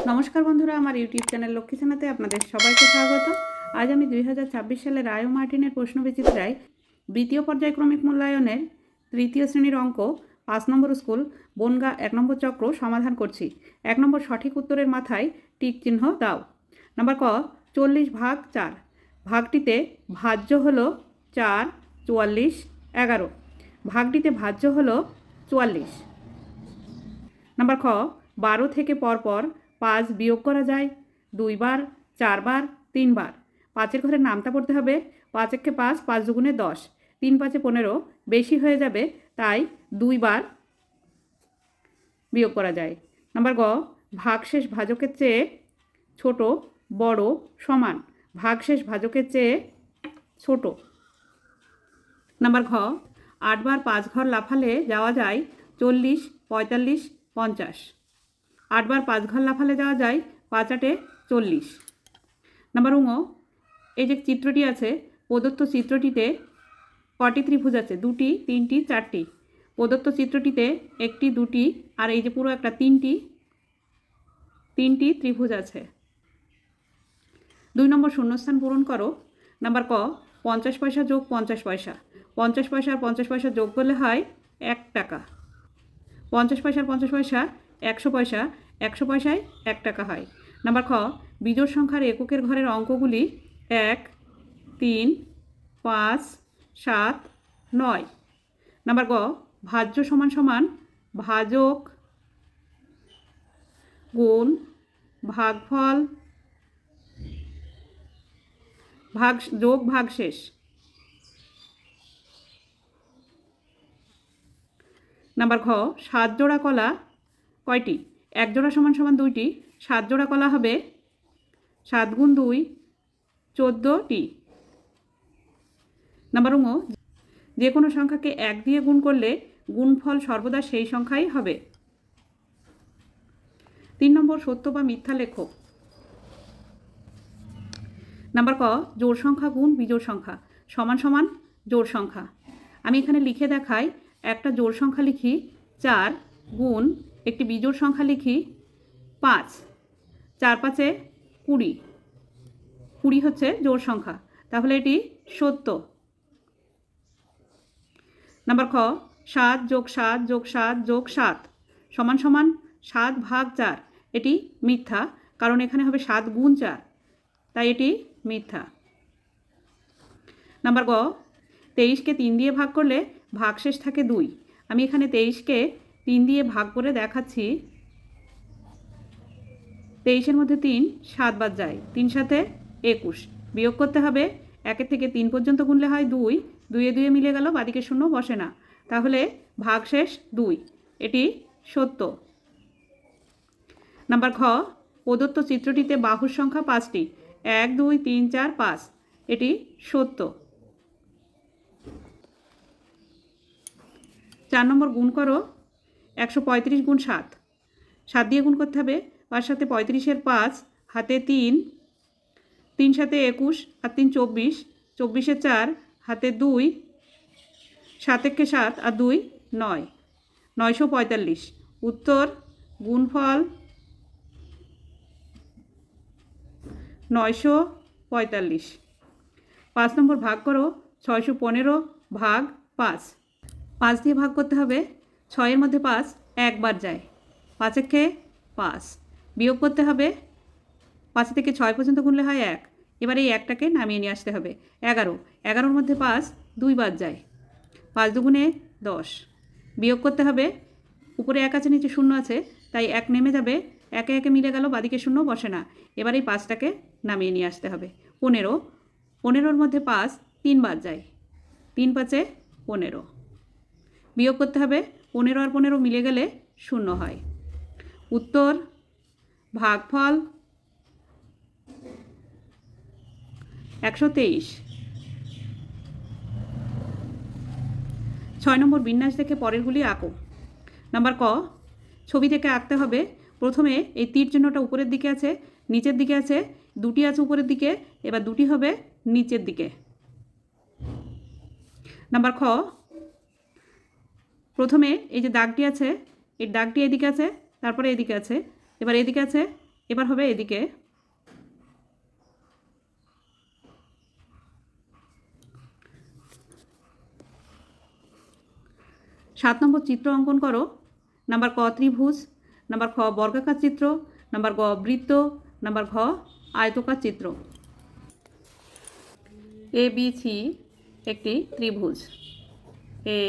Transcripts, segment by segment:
নমস্কার বন্ধুরা, আমার ইউটিউব চ্যানেল লক্ষ্মী সেনাতে আপনাদের সবাইকে স্বাগত। আজ আমি 2026 সালে রায় ও মার্টিনের প্রশ্নবিচিত্রায় দ্বিতীয় পর্যায়ক্রমিক মূল্যায়নের তৃতীয় শ্রেণীর অঙ্ক 5 নম্বর স্কুল বনগা 1 নম্বর চক্র সমাধান করছি। 1 নম্বর সঠিক উত্তরের মাথায় টিক চিহ্ন দাও। নাম্বার ক, 40/4 ভাগটিতে ভাজ্য হলো 4, 44, 11। ভাগটিতে ভাজ্য হলো 44। নাম্বার খ, 12 থেকে পরপর 5 বিয়োগ করা যায় 2 বার, 4 বার, 3 বার। 5-এর ঘরে নামতা পড়তে হবে। 5 একে 5, 5 দুগুণে 10, 3 5 15, বেশি হয়ে যাবে, তাই 2 বার বিয়োগ করা যায়। নাম্বার গ, ভাগশেষ ভাজকের চেয়ে ছোট, বড়, সমান। ভাগশেষ ভাজকের চেয়ে ছোট। নাম্বার ঘ, 8 বার 5 ঘর লাফালে যাওয়া যায় 40, 45, 50। 8 বার 5 ঘর লাফালে যাওয়া যায় 5 8 40। নাম্বার ঙ, এই যে চিত্রটি আছে, প্রদত্ত চিত্রটিতে কটি ত্রিভুজ আছে? 2টি, 3টি, 4টি। প্রদত্ত চিত্রটিতে 1টি, 2টি আর এই যে পুরো একটা 3টি ত্রিভুজ আছে। 2 নম্বর শূন্যস্থান পূরণ করো। নাম্বার ক, 50 পয়সা যোগ 50 পয়সা। 50 পয়সা আর 50 পয়সা যোগ করলে হয় 1 টাকা। 50 পয়সা আর 50 পয়সা 100 পয়সা, 100 পয়সায় 1 টাকা হয়। নাম্বার খ, বিজোড় সংখ্যার এককের ঘরের অঙ্কগুলি 1, 3, 5, 7, 9। নাম্বার গ, ভাজ্য সমান সমান ভাজক গুণ ভাগফল যোগ ভাগশেষ। নাম্বার ঘ, 7 জোড়া কলা কয়টি? 1 জোড়া সমান সমান 2টি। 7 জোড়া কলা হবে 7 গুণ 2, 14টি। নাম্বার ঙ, যে কোনো সংখ্যাকে 1 দিয়ে গুণ করলে গুণফল সর্বদা সেই সংখ্যাই হবে। 3 নম্বর সত্য বা মিথ্যা লেখো। নাম্বার ক, জোড় সংখ্যা গুণ বিজোড় সংখ্যা সমান সমান জোড় সংখ্যা। আমি এখানে লিখে দেখাই। একটা জোড় সংখ্যা লিখি 4 গুণ একটি বিজোড় সংখ্যা লিখি 5। 4 5 20, 20 হচ্ছে জোড় সংখ্যা, তাহলে এটি সত্য। নাম্বার খ, 7 যোগ 7 যোগ 7 যোগ 7 সমান সমান 7 ভাগ 4। এটি মিথ্যা, কারণ এখানে হবে 7 গুণ 4, তাই এটি মিথ্যা। নাম্বার গ, 23কে 3 দিয়ে ভাগ করলে ভাগশেষ থাকে 2। আমি এখানে 23কে 3 দিয়ে ভাগ করে দেখাচ্ছি। 23-এর মধ্যে 3 7 বার যায়, 3 সাথে 21। বিয়োগ করতে হবে। 1 থেকে 3 পর্যন্ত গুনলে হয় 2, 2 2 মিলে গেল, বাদিকে শূন্য বসে না, তাহলে ভাগশেষ 2, এটি সত্য। নাম্বার খ, প্রদত্ত চিত্রটিতে বাহুর সংখ্যা 5টি। 1 2 3 4 5, এটি সত্য। 4 নম্বর গুণ করো। 135 গুণ 7। 7 দিয়ে গুণ করতে হবে। 5 সাথে 35-এর 5, হাতে 3, 3 সাথে 21 আর 3 24, 24-এর 4, হাতে 2, 7 একে 7 আর 2 9, 945। উত্তর গুণফল 945। 5 নম্বর ভাগ করো। 615 ভাগ 5। 5 দিয়ে ভাগ করতে হবে। 6-এর মধ্যে 5 একবার যায়, 5 একে 5। বিয়োগ করতে হবে। 5 থেকে 6 পর্যন্ত গুনলে হয় 1। এবার এই 1টাকে নামিয়ে নিয়ে আসতে হবে। 11, 11-এর মধ্যে 5 2 বার যায়, 5 দুগুণে 10। বিয়োগ করতে হবে। উপরে 1 আছে, নিচে 0 আছে, তাই 1 নেমে যাবে। 1 1 মিলে গেল, বাদিকে 0 বসে না। এবার এই 5টাকে নামিয়ে নিয়ে আসতে হবে। 15, 15-এর মধ্যে 5 3 বার যায়, 3 5 15। বিয়োগ করতে হবে। 15 আর 15 মিলে গেলে 0 হয়। উত্তর ভাগফল 123। 6 নম্বর বিন্যাস দেখে পরেরগুলি আঁকো। নাম্বার ক, ছবি থেকে আঁকতে হবে। প্রথমে এই তীর চিহ্নটা উপরের দিকে আছে, নিচের দিকে আছে, 2টি আছে উপরের দিকে, এবার 2টি হবে নিচের দিকে। নাম্বার খ, প্রথমে এই যে দাগটি আছে, এই দাগটি এদিকে আছে, তারপরে এদিকে আছে, এবার এদিকে আছে, এবার হবে এদিকে 7 নম্বর চিত্র অঙ্কন করো। নাম্বার ক ত্রিভুজ, নাম্বার খ বর্গাকার চিত্র, নাম্বার গ বৃত্ত, নাম্বার ঘ আয়তকার চিত্র। এ বি সি একটি ত্রিভুজ। এ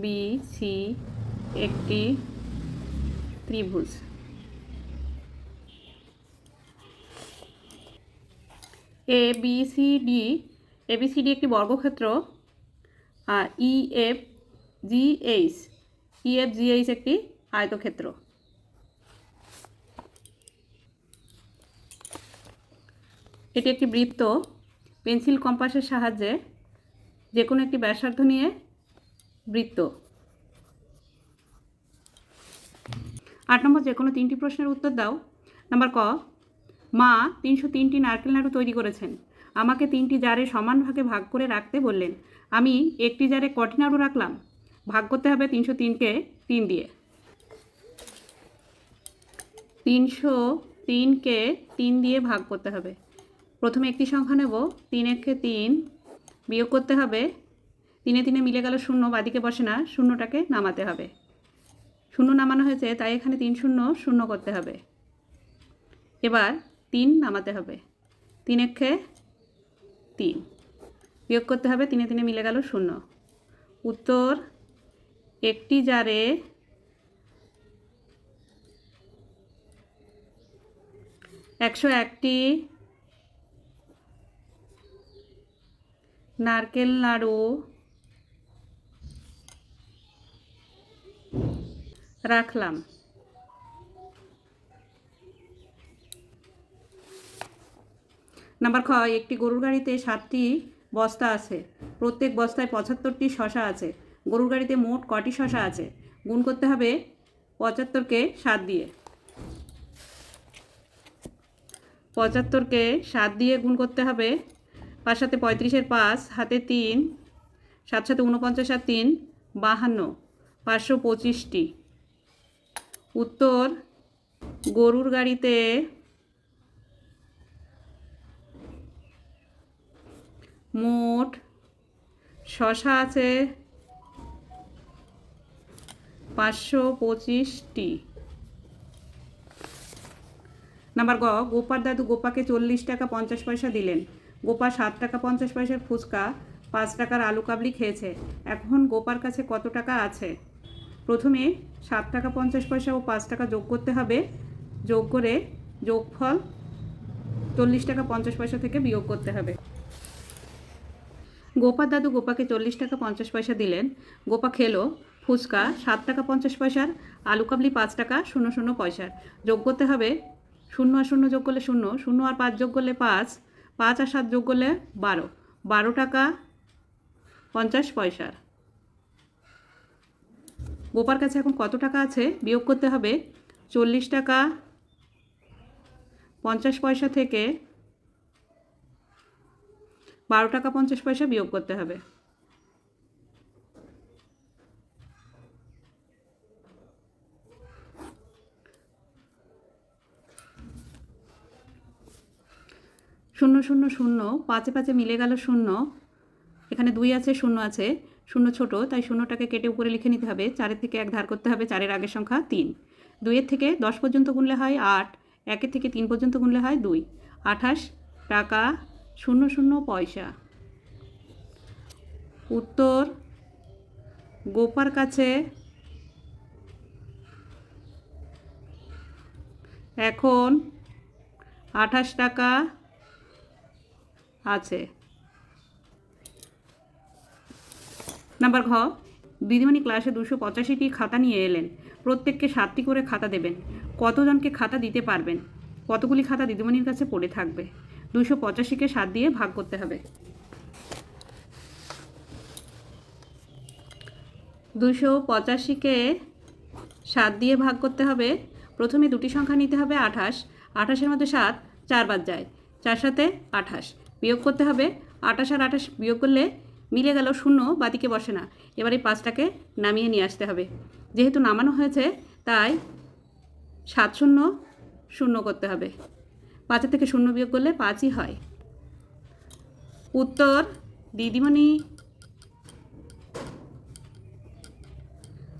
বি সি একটি ত্রিভুজ। এ বি সি ডি একটি বর্গক্ষেত্র। আর ই এফ জি এইচ একটি আয়তক্ষেত্র। এটি একটি বৃত্ত। পেন্সিল কম্পাসের সাহায্যে যে কোনো একটি ব্যাসার্ধ নিয়ে বৃত্ত। 8 নম্বর যে কোনো 3টি প্রশ্নের উত্তর দাও। নাম্বার ক মা 303টি নারকেল নাড়ু তৈরি করেছেন। আমাকে 3টি জারে সমান ভাগে ভাগ করে রাখতে বললেন। আমি একটি জারে কটি নাড়ু রাখলাম? ভাগ করতে হবে 303কে 3 দিয়ে। 303কে 3 দিয়ে ভাগ করতে হবে। প্রথমে একটি সংখ্যা নেব, 3 একে 3, বিয়োগ করতে হবে। 3 এ 3 মিলে গেল 0, বাদিকে বসে না, শূন্যটাকে নামাতে হবে। 0 নামানো হয়েছে, তাই এখানে 3 0 0 করতে হবে। এবার 3 নামাতে হবে। 3 একে 3, বিয়োগ করতে হবে। 3 এ 3 মিলে গেল 0। উত্তর একটি জারে 101টি নারকেল নাড়ু রাখলাম। নাম্বার খ একটি গরুর গাড়িতে 7টি বস্তা আছে। প্রত্যেক বস্তায় 75টি শসা আছে। গরুর গাড়িতে মোট কটি শসা আছে? গুণ করতে হবে 75কে 7 দিয়ে। 75কে 7 দিয়ে গুণ করতে হবে। 5 সাথে 35-এর 5, হাতে 3, 7 সাথে 49 আর 3 52, 525টি। উত্তর গরুর গাড়িতে মোট শসা আছে 525টি। নাম্বার গ গোপার দাদু গোপাকে 40 টাকা 50 পয়সা দিলেন। গোপা 7 টাকা 50 পয়সার ফুচকা, 5 টাকার আলু কাবলি খেয়েছে। এখন গোপার কাছে কত টাকা আছে? প্রথমে 7 টাকা 50 পয়সা ও 5 টাকা যোগ করতে হবে। যোগ করে যোগফল 40 টাকা 50 পয়সা থেকে বিয়োগ করতে হবে। গোপার দাদু গোপাকে 40 টাকা 50 পয়সা দিলেন। গোপা খেলো ফুচকা 7 টাকা 50 পয়সার, আলু কাবলি 5 টাকা 00 পয়সার। যোগ করতে হবে 0 আর 0 যোগ করলে 0, 0 আর 5 যোগ করলে 5, 5 আর 7 যোগ করলে 12, 12 টাকা 50 পয়সার। গোপার কাছে এখন কত টাকা আছে? বিয়োগ করতে হবে 40 টাকা 50 পয়সা থেকে 12 টাকা 50 পয়সা বিয়োগ করতে হবে। শূন্য শূন্য শূন্য, 5 এ 5 মিলে গেল 0। এখানে 2 আছে, 0 আছে, 0 ছোট, তাই 0টাকে কেটে উপরে লিখে নিতে হবে। 4 থেকে 1 ধার করতে হবে। 4 এর আগের সংখ্যা 3। 2 এর থেকে 10 পর্যন্ত গুনলে হয় 8, 1 এর থেকে 3 পর্যন্ত গুনলে হয় 2। 28 টাকা 00 পয়সা। উত্তর গোপার কাছে এখন 28 টাকা আছে। নাম্বার ঘ দিদিমণি ক্লাসে 285টি খাতা নিয়ে এলেন। প্রত্যেককে 7টি করে খাতা দেবেন। কতজনকে খাতা দিতে পারবেন? কতগুলি খাতা দিদিমণির কাছে পড়ে থাকবে? 285কে 7 দিয়ে ভাগ করতে হবে। 285কে 7 দিয়ে ভাগ করতে হবে। প্রথমে দুটি সংখ্যা নিতে হবে 28, 28-এর মধ্যে 7 4 বার যায়, 4 সাথে 28, বিয়োগ করতে হবে। 28 আর 28 বিয়োগ করলে মিলে গেল 0, বাদিকে বসে না। এবার এই 5টাকে নামিয়ে নিয়ে আসতে হবে। যেহেতু নামানো হয়েছে তাই 7 0 শূন্য করতে হবে। 5 থেকে শূন্য বিয়োগ করলে 5ই হয়। উত্তর দিদিমণি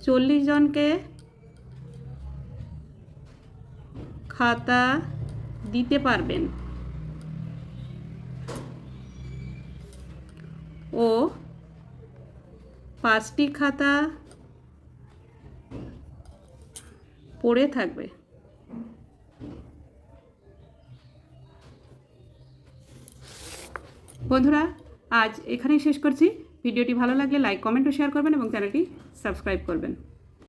40 জনকে খাতা দিতে পারবেন ও 5টি খাতা পড়ে থাকবে। বন্ধুরা, আজ এখানেই শেষ করছি। ভিডিওটি ভালো লাগলে লাইক, কমেন্ট ও শেয়ার করবেন এবং চ্যানেলটি সাবস্ক্রাইব করবেন।